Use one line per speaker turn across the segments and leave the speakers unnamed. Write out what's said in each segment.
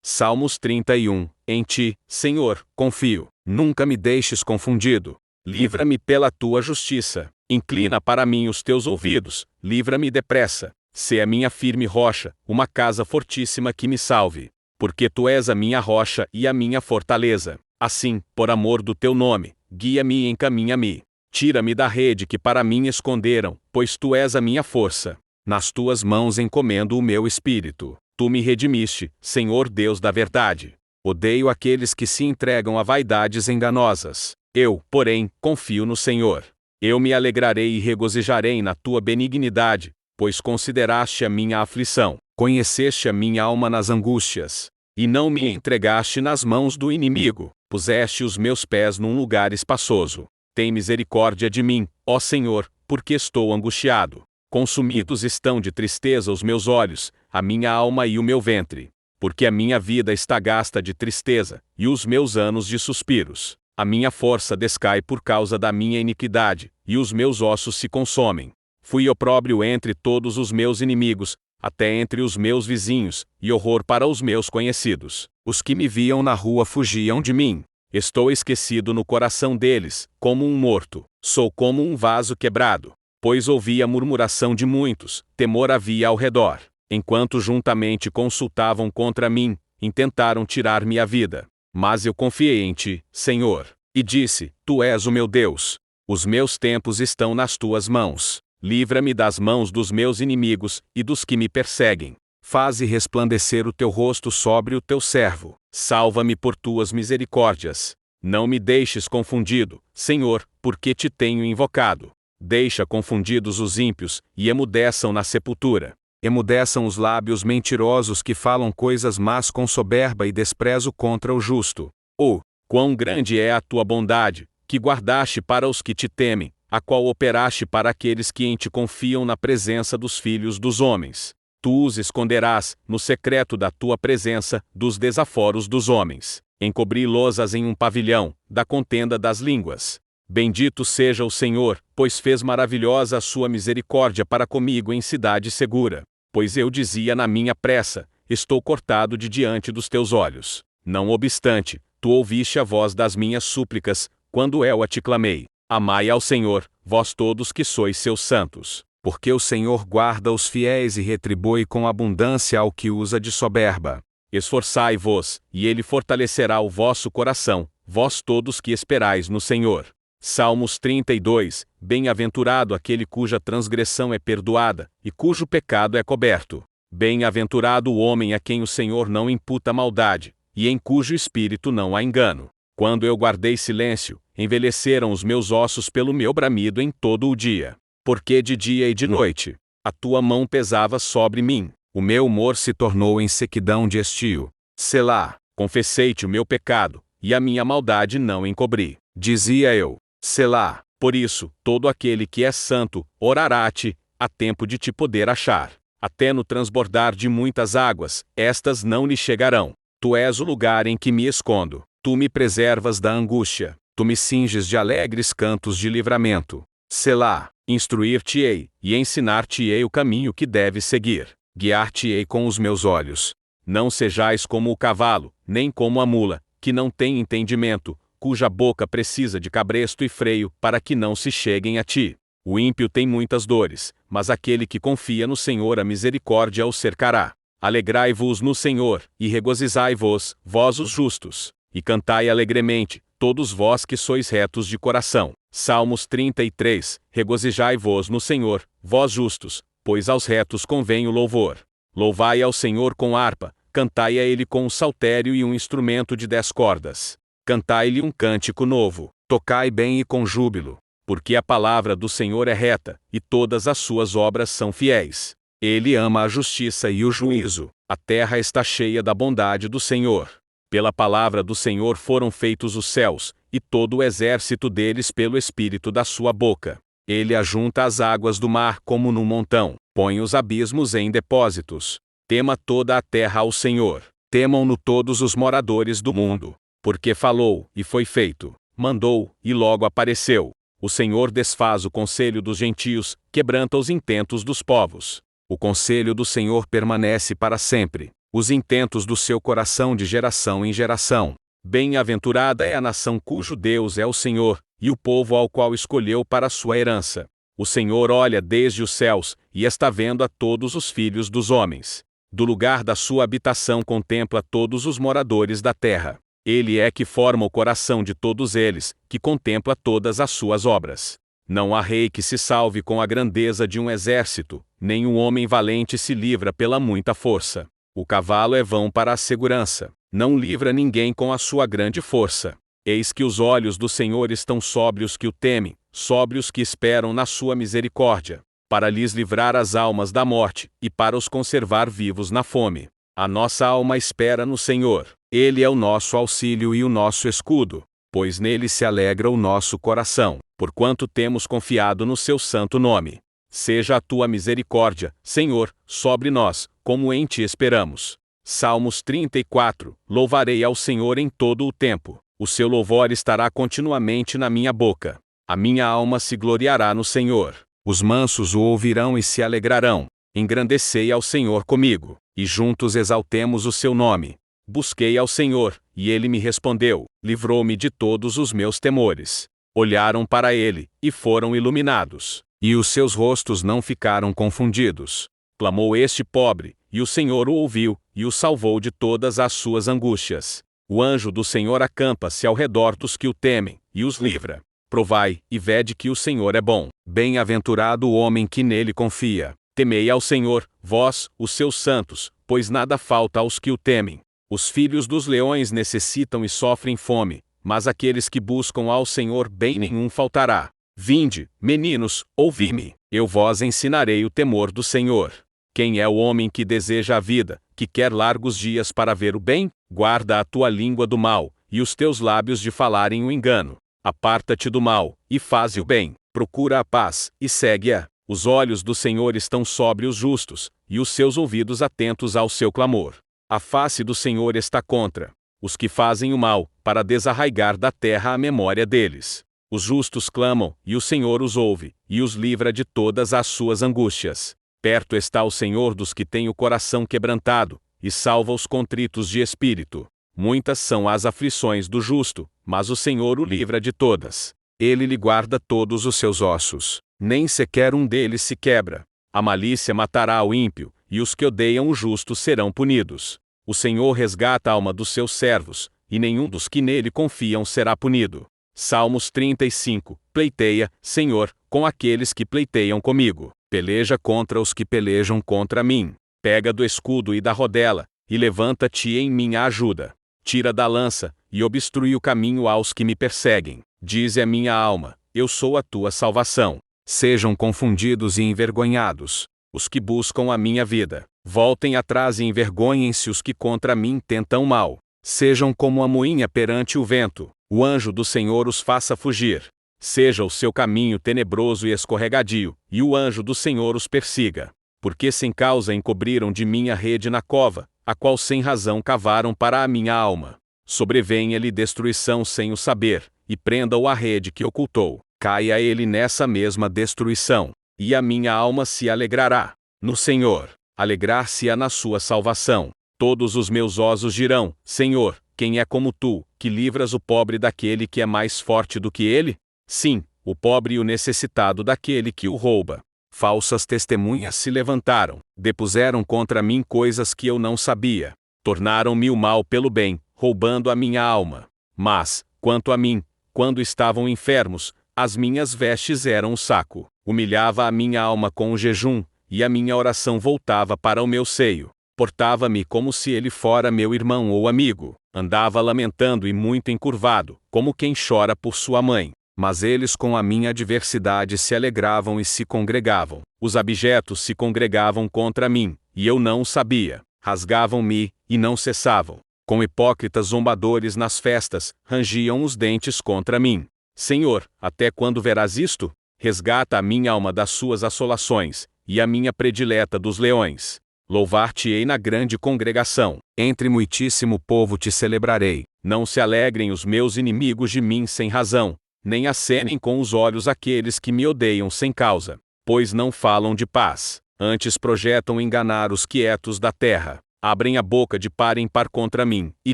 Salmos 31. Em ti, Senhor, confio. Nunca me deixes confundido. Livra-me pela tua justiça. Inclina para mim os teus ouvidos. Livra-me depressa. Sê a minha firme rocha, uma casa fortíssima que me salve. Porque tu és a minha rocha e a minha fortaleza. Assim, por amor do teu nome, guia-me e encaminha-me. Tira-me da rede que para mim esconderam, pois tu és a minha força. Nas tuas mãos encomendo o meu espírito. Tu me redimiste, Senhor Deus da verdade. Odeio aqueles que se entregam a vaidades enganosas. Eu, porém, confio no Senhor. Eu me alegrarei e regozijarei na tua benignidade, pois consideraste a minha aflição, conheceste a minha alma nas angústias, e não me entregaste nas mãos do inimigo, puseste os meus pés num lugar espaçoso. Tem misericórdia de mim, ó Senhor, porque estou angustiado. Consumidos estão de tristeza os meus olhos, a minha alma e o meu ventre. Porque a minha vida está gasta de tristeza, e os meus anos de suspiros. A minha força descai por causa da minha iniquidade, e os meus ossos se consomem. Fui opróbrio entre todos os meus inimigos, até entre os meus vizinhos, e horror para os meus conhecidos. Os que me viam na rua fugiam de mim. Estou esquecido no coração deles, como um morto. Sou como um vaso quebrado. Pois ouvi a murmuração de muitos, temor havia ao redor. Enquanto juntamente consultavam contra mim, intentaram tirar-me a vida. Mas eu confiei em ti, Senhor, e disse: Tu és o meu Deus. Os meus tempos estão nas tuas mãos. Livra-me das mãos dos meus inimigos e dos que me perseguem. Faze resplandecer o teu rosto sobre o teu servo. Salva-me por tuas misericórdias. Não me deixes confundido, Senhor, porque te tenho invocado. Deixa confundidos os ímpios, e emudeçam na sepultura. Emudeçam os lábios mentirosos que falam coisas más com soberba e desprezo contra o justo. Oh, quão grande é a tua bondade, que guardaste para os que te temem, a qual operaste para aqueles que em ti confiam na presença dos filhos dos homens. Tu os esconderás, no secreto da tua presença, dos desaforos dos homens. Encobri-los-as em um pavilhão, da contenda das línguas. Bendito seja o Senhor, pois fez maravilhosa a sua misericórdia para comigo em cidade segura. Pois eu dizia na minha pressa: estou cortado de diante dos teus olhos. Não obstante, tu ouviste a voz das minhas súplicas, quando eu a te clamei. Amai ao Senhor, vós todos que sois seus santos. Porque o Senhor guarda os fiéis e retribui com abundância ao que usa de soberba. Esforçai-vos, e ele fortalecerá o vosso coração, vós todos que esperais no Senhor. Salmos 32. Bem-aventurado aquele cuja transgressão é perdoada, e cujo pecado é coberto. Bem-aventurado o homem a quem o Senhor não imputa maldade, e em cujo espírito não há engano. Quando eu guardei silêncio, envelheceram os meus ossos pelo meu bramido em todo o dia. Porque de dia e de noite, a tua mão pesava sobre mim. O meu humor se tornou em sequidão de estio. Selá, confessei-te o meu pecado, e a minha maldade não encobri. Dizia eu: Selá, por isso, todo aquele que é santo, orará a ti, a tempo de te poder achar. Até no transbordar de muitas águas, estas não lhe chegarão. Tu és o lugar em que me escondo. Tu me preservas da angústia. Tu me cinges de alegres cantos de livramento. Selá, instruir-te-ei, e ensinar-te-ei o caminho que deves seguir. Guiar-te-ei com os meus olhos. Não sejais como o cavalo, nem como a mula, que não tem entendimento, cuja boca precisa de cabresto e freio, para que não se cheguem a ti. O ímpio tem muitas dores, mas aquele que confia no Senhor a misericórdia o cercará. Alegrai-vos no Senhor, e regozijai-vos, vós os justos, e cantai alegremente, todos vós que sois retos de coração. Salmos 33. Regozijai-vos no Senhor, vós justos, pois aos retos convém o louvor. Louvai ao Senhor com harpa, cantai a ele com um saltério e um instrumento de 10 cordas. Cantai-lhe um cântico novo, tocai bem e com júbilo, porque a palavra do Senhor é reta, e todas as suas obras são fiéis. Ele ama a justiça e o juízo, a terra está cheia da bondade do Senhor. Pela palavra do Senhor foram feitos os céus, e todo o exército deles pelo espírito da sua boca. Ele ajunta as águas do mar como num montão, põe os abismos em depósitos. Tema toda a terra ao Senhor, temam-no todos os moradores do mundo. Porque falou, e foi feito, mandou, e logo apareceu. O Senhor desfaz o conselho dos gentios, quebranta os intentos dos povos. O conselho do Senhor permanece para sempre. os intentos do seu coração de geração em geração. Bem-aventurada é a nação cujo Deus é o Senhor, e o povo ao qual escolheu para sua herança. O Senhor olha desde os céus, e está vendo a todos os filhos dos homens. Do lugar da sua habitação contempla todos os moradores da terra. Ele é que forma o coração de todos eles, que contempla todas as suas obras. Não há rei que se salve com a grandeza de um exército, nem um homem valente se livra pela muita força. O cavalo é vão para a segurança, não livra ninguém com a sua grande força. Eis que os olhos do Senhor estão sobre os que o temem, sobre os que esperam na sua misericórdia, para lhes livrar as almas da morte, e para os conservar vivos na fome. A nossa alma espera no Senhor, Ele é o nosso auxílio e o nosso escudo, pois nele se alegra o nosso coração, porquanto temos confiado no seu santo nome. Seja a tua misericórdia, Senhor, sobre nós, como em ti esperamos. Salmos 34. Louvarei ao Senhor em todo o tempo. O seu louvor estará continuamente na minha boca. A minha alma se gloriará no Senhor. Os mansos o ouvirão e se alegrarão. Engrandecei ao Senhor comigo, e juntos exaltemos o seu nome. Busquei ao Senhor, e ele me respondeu, livrou-me de todos os meus temores. Olharam para ele, e foram iluminados, e os seus rostos não ficaram confundidos. Clamou este pobre, e o Senhor o ouviu, e o salvou de todas as suas angústias. O anjo do Senhor acampa-se ao redor dos que o temem, e os livra. Provai, e vede que o Senhor é bom. Bem-aventurado o homem que nele confia. Temei ao Senhor, vós, os seus santos, pois nada falta aos que o temem. Os filhos dos leões necessitam e sofrem fome, mas aqueles que buscam ao Senhor bem nenhum faltará. Vinde, meninos, ouvi-me, eu vos ensinarei o temor do Senhor. Quem é o homem que deseja a vida, que quer largos dias para ver o bem? Guarda a tua língua do mal, e os teus lábios de falarem o engano. Aparta-te do mal, e faze o bem. Procura a paz, e segue-a. Os olhos do Senhor estão sobre os justos, e os seus ouvidos atentos ao seu clamor. A face do Senhor está contra os que fazem o mal, para desarraigar da terra a memória deles. Os justos clamam, e o Senhor os ouve, e os livra de todas as suas angústias. Perto está o Senhor dos que têm o coração quebrantado, e salva os contritos de espírito. Muitas são as aflições do justo, mas o Senhor o livra de todas. Ele lhe guarda todos os seus ossos, nem sequer um deles se quebra. A malícia matará o ímpio, e os que odeiam o justo serão punidos. O Senhor resgata a alma dos seus servos, e nenhum dos que nele confiam será punido. Salmos 35. Pleiteia, Senhor, com aqueles que pleiteiam comigo. Peleja contra os que pelejam contra mim. Pega do escudo e da rodela, e levanta-te em minha ajuda. Tira da lança, e obstrui o caminho aos que me perseguem. Dize a minha alma, eu sou a tua salvação. Sejam confundidos e envergonhados os que buscam a minha vida. Voltem atrás e envergonhem-se os que contra mim tentam mal. Sejam como a moinha perante o vento. O anjo do Senhor os faça fugir. Seja o seu caminho tenebroso e escorregadio, e o anjo do Senhor os persiga. Porque sem causa encobriram de mim a rede na cova, a qual sem razão cavaram para a minha alma. Sobrevenha-lhe destruição sem o saber, e prenda-o a rede que ocultou. Caia ele nessa mesma destruição, e a minha alma se alegrará no Senhor. Alegrar-se-á na sua salvação. Todos os meus ossos dirão, Senhor, quem é como tu, que livras o pobre daquele que é mais forte do que ele? Sim, o pobre e o necessitado daquele que o rouba. Falsas testemunhas se levantaram, depuseram contra mim coisas que eu não sabia. Tornaram-me o mal pelo bem, roubando a minha alma. Mas, quanto a mim, quando estavam enfermos, as minhas vestes eram um saco. Humilhava a minha alma com o jejum, e a minha oração voltava para o meu seio. Portava-me como se ele fora meu irmão ou amigo. Andava lamentando e muito encurvado, como quem chora por sua mãe. Mas eles com a minha adversidade se alegravam e se congregavam. Os abjetos se congregavam contra mim, e eu não o sabia. Rasgavam-me, e não cessavam. Com hipócritas zombadores nas festas, rangiam os dentes contra mim. Senhor, até quando verás isto? Resgata a minha alma das suas assolações, e a minha predileta dos leões. Louvar-te-ei na grande congregação. Entre muitíssimo povo te celebrarei. Não se alegrem os meus inimigos de mim sem razão, nem acenem com os olhos aqueles que me odeiam sem causa. Pois não falam de paz, antes projetam enganar os quietos da terra. abrem a boca de par em par contra mim, e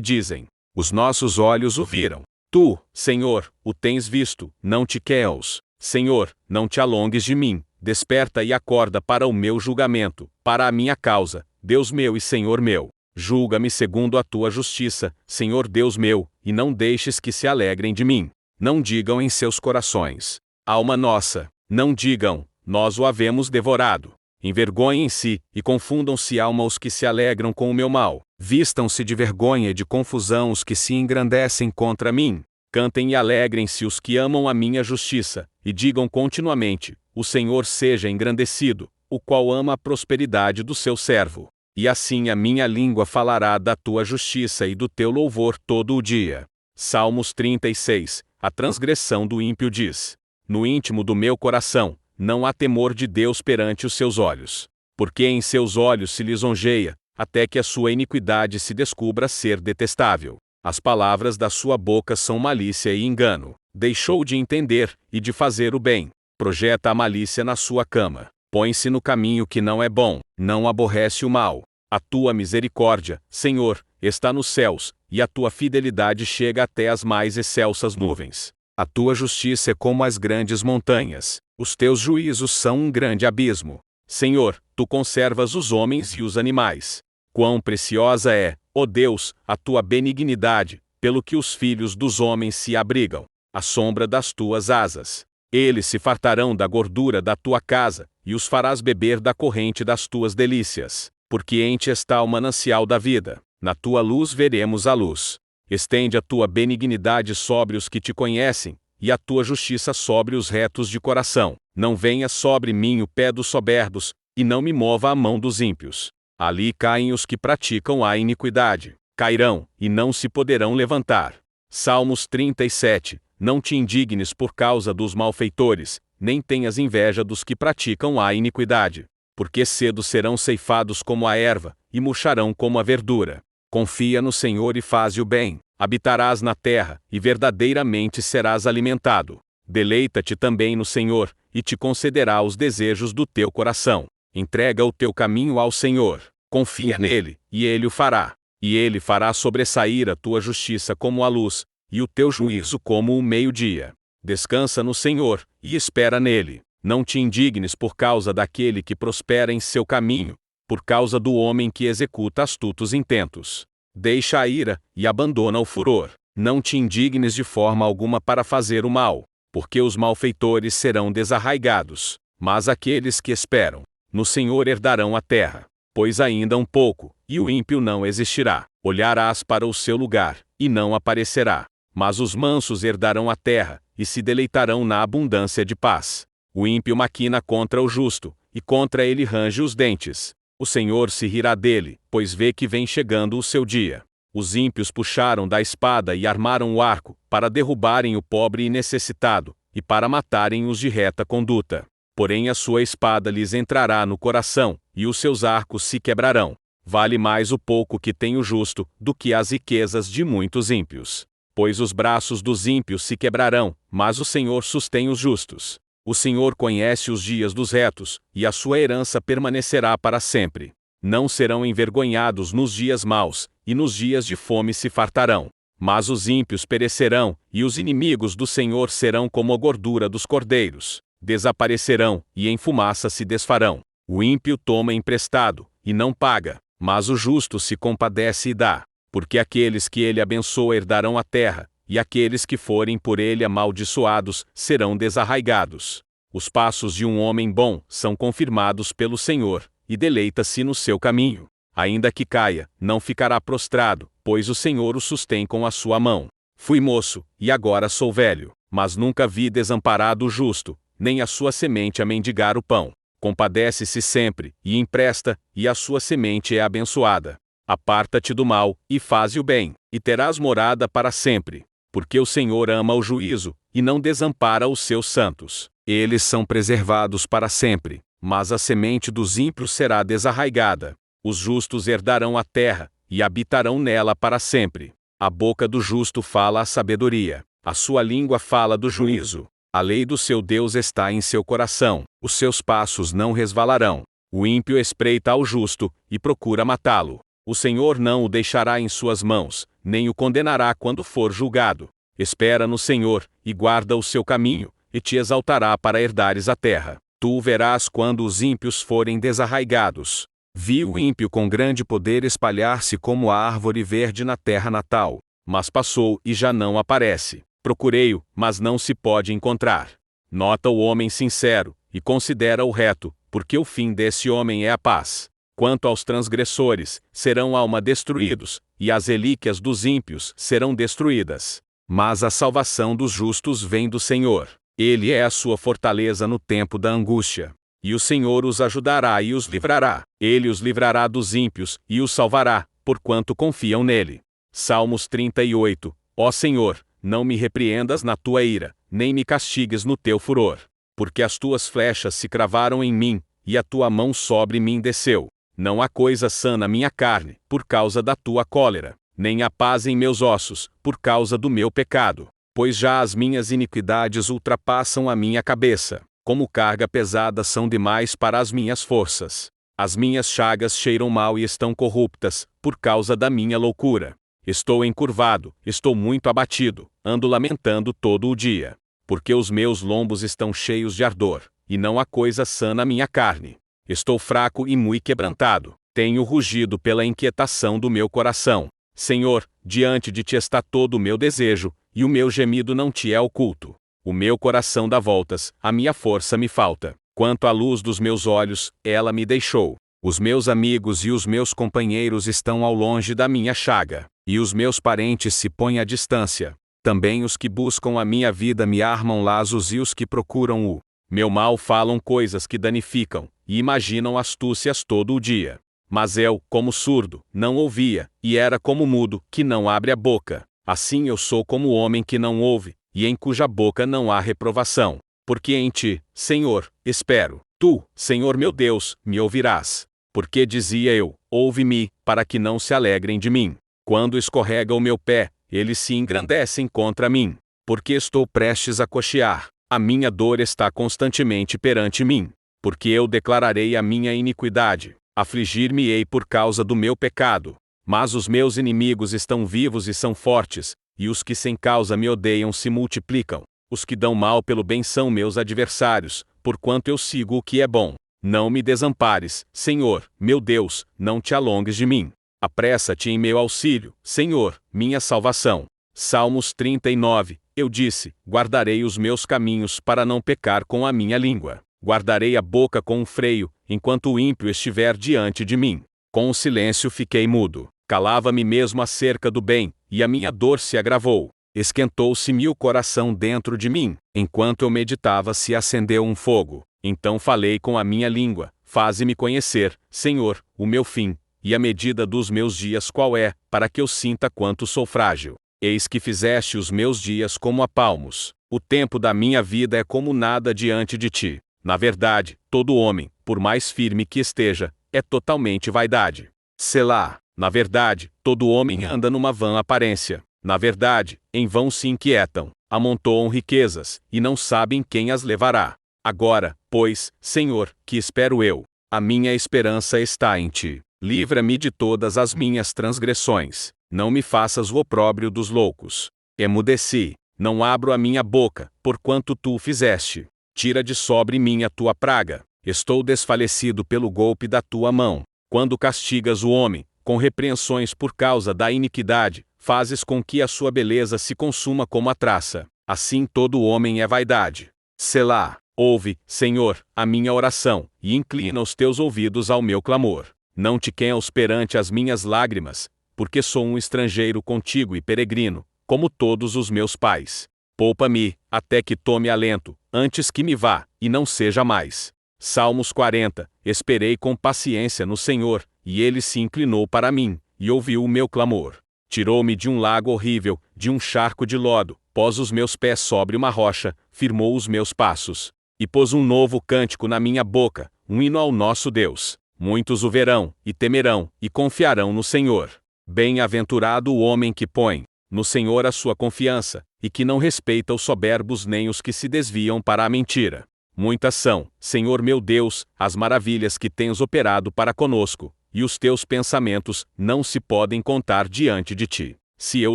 dizem: os nossos olhos o viram. Tu, Senhor, o tens visto, não te queres. Senhor, não te alongues de mim, desperta e acorda para o meu julgamento, para a minha causa, Deus meu e Senhor meu. Julga-me segundo a tua justiça, Senhor Deus meu, e não deixes que se alegrem de mim. Não digam em seus corações: alma nossa. Não digam: nós o havemos devorado. Envergonhem-se, e confundam-se alma os que se alegram com o meu mal. Vistam-se de vergonha e de confusão os que se engrandecem contra mim. Cantem e alegrem-se os que amam a minha justiça, e digam continuamente: o Senhor seja engrandecido, o qual ama a prosperidade do seu servo. E assim a minha língua falará da tua justiça e do teu louvor todo o dia. Salmos 36. A transgressão do ímpio diz: no íntimo do meu coração, não há temor de Deus perante os seus olhos. Porque em seus olhos se lisonjeia, até que a sua iniquidade se descubra ser detestável. As palavras da sua boca são malícia e engano. Deixou de entender, e de fazer o bem. Projeta a malícia na sua cama. Põe-se no caminho que não é bom, não aborrece o mal. A tua misericórdia, Senhor, está nos céus, e a tua fidelidade chega até as mais excelsas nuvens. A tua justiça é como as grandes montanhas, os teus juízos são um grande abismo. Senhor, tu conservas os homens e os animais. Quão preciosa é, ó Deus, a tua benignidade, pelo que os filhos dos homens se abrigam, à sombra das tuas asas. Eles se fartarão da gordura da tua casa, e os farás beber da corrente das tuas delícias. Porque em ti está o manancial da vida, na tua luz veremos a luz. Estende a tua benignidade sobre os que te conhecem, e a tua justiça sobre os retos de coração. Não venha sobre mim o pé dos soberbos, e não me mova a mão dos ímpios. Ali caem os que praticam a iniquidade. Cairão, e não se poderão levantar. Salmos 37. Não te indignes por causa dos malfeitores, nem tenhas inveja dos que praticam a iniquidade. Porque cedo serão ceifados como a erva, e murcharão como a verdura. Confia no Senhor e faze o bem, habitarás na terra, e verdadeiramente serás alimentado. Deleita-te também no Senhor, e te concederá os desejos do teu coração. Entrega o teu caminho ao Senhor, confia nele, e ele o fará. E ele fará sobressair a tua justiça como a luz, e o teu juízo como o meio-dia. Descansa no Senhor, e espera nele. Não te indignes por causa daquele que prospera em seu caminho, por causa do homem que executa astutos intentos. Deixa a ira, e abandona o furor. Não te indignes de forma alguma para fazer o mal, porque os malfeitores serão desarraigados, mas aqueles que esperam no Senhor herdarão a terra. Pois ainda um pouco, e o ímpio não existirá. Olharás para o seu lugar, e não aparecerá. Mas os mansos herdarão a terra, e se deleitarão na abundância de paz. O ímpio maquina contra o justo, e contra ele range os dentes. O Senhor se rirá dele, pois vê que vem chegando o seu dia. Os ímpios puxaram da espada e armaram o arco, para derrubarem o pobre e necessitado, e para matarem os de reta conduta. Porém a sua espada lhes entrará no coração, e os seus arcos se quebrarão. Vale mais o pouco que tem o justo, do que as riquezas de muitos ímpios. Pois os braços dos ímpios se quebrarão, mas o Senhor sustém os justos. O Senhor conhece os dias dos retos, e a sua herança permanecerá para sempre. Não serão envergonhados nos dias maus, e nos dias de fome se fartarão. Mas os ímpios perecerão, e os inimigos do Senhor serão como a gordura dos cordeiros. Desaparecerão, e em fumaça se desfarão. O ímpio toma emprestado, e não paga, mas o justo se compadece e dá. Porque aqueles que ele abençoa herdarão a terra, e aqueles que forem por ele amaldiçoados serão desarraigados. Os passos de um homem bom são confirmados pelo Senhor, e deleita-se no seu caminho. Ainda que caia, não ficará prostrado, pois o Senhor o sustém com a sua mão. Fui moço, e agora sou velho, mas nunca vi desamparado o justo, nem a sua semente a mendigar o pão. Compadece-se sempre, e empresta, e a sua semente é abençoada. Aparta-te do mal, e faze o bem, e terás morada para sempre. Porque o Senhor ama o juízo, e não desampara os seus santos. Eles são preservados para sempre, mas a semente dos ímpios será desarraigada. Os justos herdarão a terra, e habitarão nela para sempre. A boca do justo fala a sabedoria, a sua língua fala do juízo. A lei do seu Deus está em seu coração, os seus passos não resvalarão. O ímpio espreita ao justo, e procura matá-lo, O Senhor não o deixará em suas mãos, nem o condenará quando for julgado. Espera no Senhor, e guarda o seu caminho, e te exaltará para herdares a terra. Tu o verás quando os ímpios forem desarraigados. Vi o ímpio com grande poder espalhar-se como a árvore verde na terra natal, mas passou e já não aparece. Procurei-o, mas não se pode encontrar. Nota o homem sincero, e considera o reto, porque o fim desse homem é a paz. Quanto aos transgressores, serão alma destruídos, e as relíquias dos ímpios serão destruídas. Mas a salvação dos justos vem do Senhor. Ele é a sua fortaleza no tempo da angústia. E o Senhor os ajudará e os livrará. Ele os livrará dos ímpios, e os salvará, porquanto confiam nele. Salmos 38. Ó Senhor, não me repreendas na tua ira, nem me castigues no teu furor. Porque as tuas flechas se cravaram em mim, e a tua mão sobre mim desceu. Não há coisa sã na minha carne, por causa da tua cólera, nem há paz em meus ossos, por causa do meu pecado. Pois já as minhas iniquidades ultrapassam a minha cabeça, como carga pesada são demais para as minhas forças. As minhas chagas cheiram mal e estão corruptas, por causa da minha loucura. Estou encurvado, estou muito abatido, ando lamentando todo o dia. Porque os meus lombos estão cheios de ardor, e não há coisa sã na minha carne. Estou fraco e muito quebrantado, tenho rugido pela inquietação do meu coração. Senhor, diante de ti está todo o meu desejo, e o meu gemido não te é oculto. O meu coração dá voltas, a minha força me falta. Quanto à luz dos meus olhos, ela me deixou. Os meus amigos e os meus companheiros estão ao longe da minha chaga, e os meus parentes se põem à distância. Também os que buscam a minha vida me armam laços, e os que procuram o meu mal falam coisas que danificam, e imaginam astúcias todo o dia. Mas eu, como surdo, não ouvia, e era como mudo, que não abre a boca. Assim eu sou como o homem que não ouve, e em cuja boca não há reprovação. Porque em ti, Senhor, espero. Tu, Senhor meu Deus, me ouvirás. Porque dizia eu, ouve-me, para que não se alegrem de mim. Quando escorrega o meu pé, eles se engrandecem contra mim. Porque estou prestes a coxear, a minha dor está constantemente perante mim. Porque eu declararei a minha iniquidade, afligir-me-ei por causa do meu pecado. Mas os meus inimigos estão vivos e são fortes, e os que sem causa me odeiam se multiplicam. Os que dão mal pelo bem são meus adversários, porquanto eu sigo o que é bom. Não me desampares, Senhor, meu Deus, não te alongues de mim. Apressa-te em meu auxílio, Senhor, minha salvação. Salmos 39. Eu disse, guardarei os meus caminhos para não pecar com a minha língua. Guardarei a boca com um freio, enquanto o ímpio estiver diante de mim. Com o silêncio fiquei mudo. Calava-me mesmo acerca do bem, e a minha dor se agravou. Esquentou-se-me o coração dentro de mim. Enquanto eu meditava, se acendeu um fogo. Então falei com a minha língua, faze-me conhecer, Senhor, o meu fim, e a medida dos meus dias qual é, para que eu sinta quanto sou frágil. Eis que fizeste os meus dias como a palmos. O tempo da minha vida é como nada diante de ti. Na verdade, todo homem, por mais firme que esteja, é totalmente vaidade. Selá. Na verdade, todo homem anda numa vã aparência. Na verdade, em vão se inquietam, amontoam riquezas, e não sabem quem as levará. Agora, pois, Senhor, que espero eu? A minha esperança está em ti. Livra-me de todas as minhas transgressões. Não me faças o opróbrio dos loucos. Emudeci. Não abro a minha boca, porquanto tu o fizeste. Tira de sobre mim a tua praga. Estou desfalecido pelo golpe da tua mão. Quando castigas o homem, com repreensões por causa da iniquidade, fazes com que a sua beleza se consuma como a traça. Assim todo homem é vaidade. Selá. Ouve, Senhor, a minha oração, e inclina os teus ouvidos ao meu clamor. Não te quenhas perante as minhas lágrimas, porque sou um estrangeiro contigo e peregrino, como todos os meus pais. Poupa-me, até que tome alento, antes que me vá, e não seja mais. Salmos 40. Esperei com paciência no Senhor, e ele se inclinou para mim, e ouviu o meu clamor. Tirou-me de um lago horrível, de um charco de lodo, pôs os meus pés sobre uma rocha, firmou os meus passos. E pôs um novo cântico na minha boca, um hino ao nosso Deus. Muitos o verão, e temerão, e confiarão no Senhor. Bem-aventurado o homem que põe no Senhor a sua confiança, e que não respeita os soberbos nem os que se desviam para a mentira. Muitas são, Senhor meu Deus, as maravilhas que tens operado para conosco, e os teus pensamentos não se podem contar diante de ti. Se eu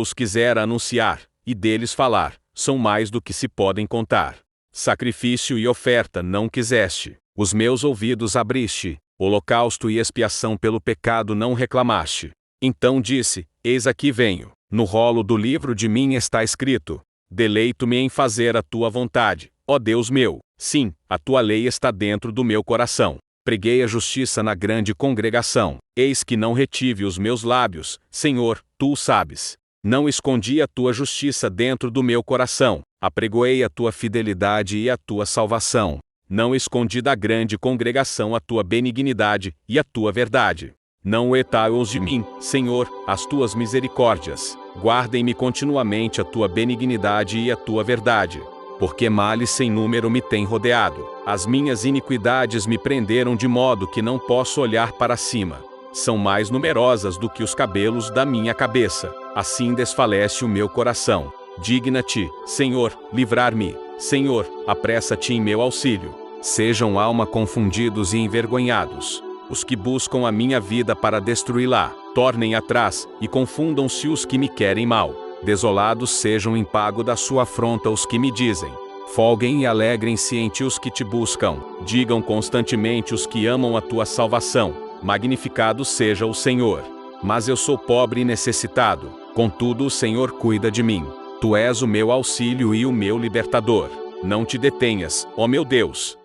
os quiser anunciar, e deles falar, são mais do que se podem contar. Sacrifício e oferta não quiseste, os meus ouvidos abriste, holocausto e expiação pelo pecado não reclamaste. Então disse: Eis aqui venho, no rolo do livro de mim está escrito: deleito-me em fazer a tua vontade, ó Deus meu. Sim, a tua lei está dentro do meu coração. Preguei a justiça na grande congregação. Eis que não retive os meus lábios, Senhor, tu o sabes. Não escondi a tua justiça dentro do meu coração. Apregoei a tua fidelidade e a tua salvação. Não escondi da grande congregação a tua benignidade e a tua verdade. Não etaos de mim, Senhor, as tuas misericórdias. Guardem-me continuamente a tua benignidade e a tua verdade. Porque males sem número me têm rodeado. As minhas iniquidades me prenderam de modo que não posso olhar para cima. São mais numerosas do que os cabelos da minha cabeça. Assim desfalece o meu coração. Digna-te, Senhor, livrar-me. Senhor, apressa-te em meu auxílio. Sejam alma confundidos e envergonhados os que buscam a minha vida para destruí-la. Tornem atrás, e confundam-se os que me querem mal. Desolados sejam em pago da sua afronta os que me dizem: folguem e alegrem-se em ti os que te buscam. Digam constantemente os que amam a tua salvação: magnificado seja o Senhor. Mas eu sou pobre e necessitado, contudo o Senhor cuida de mim. Tu és o meu auxílio e o meu libertador. Não te detenhas, ó meu Deus.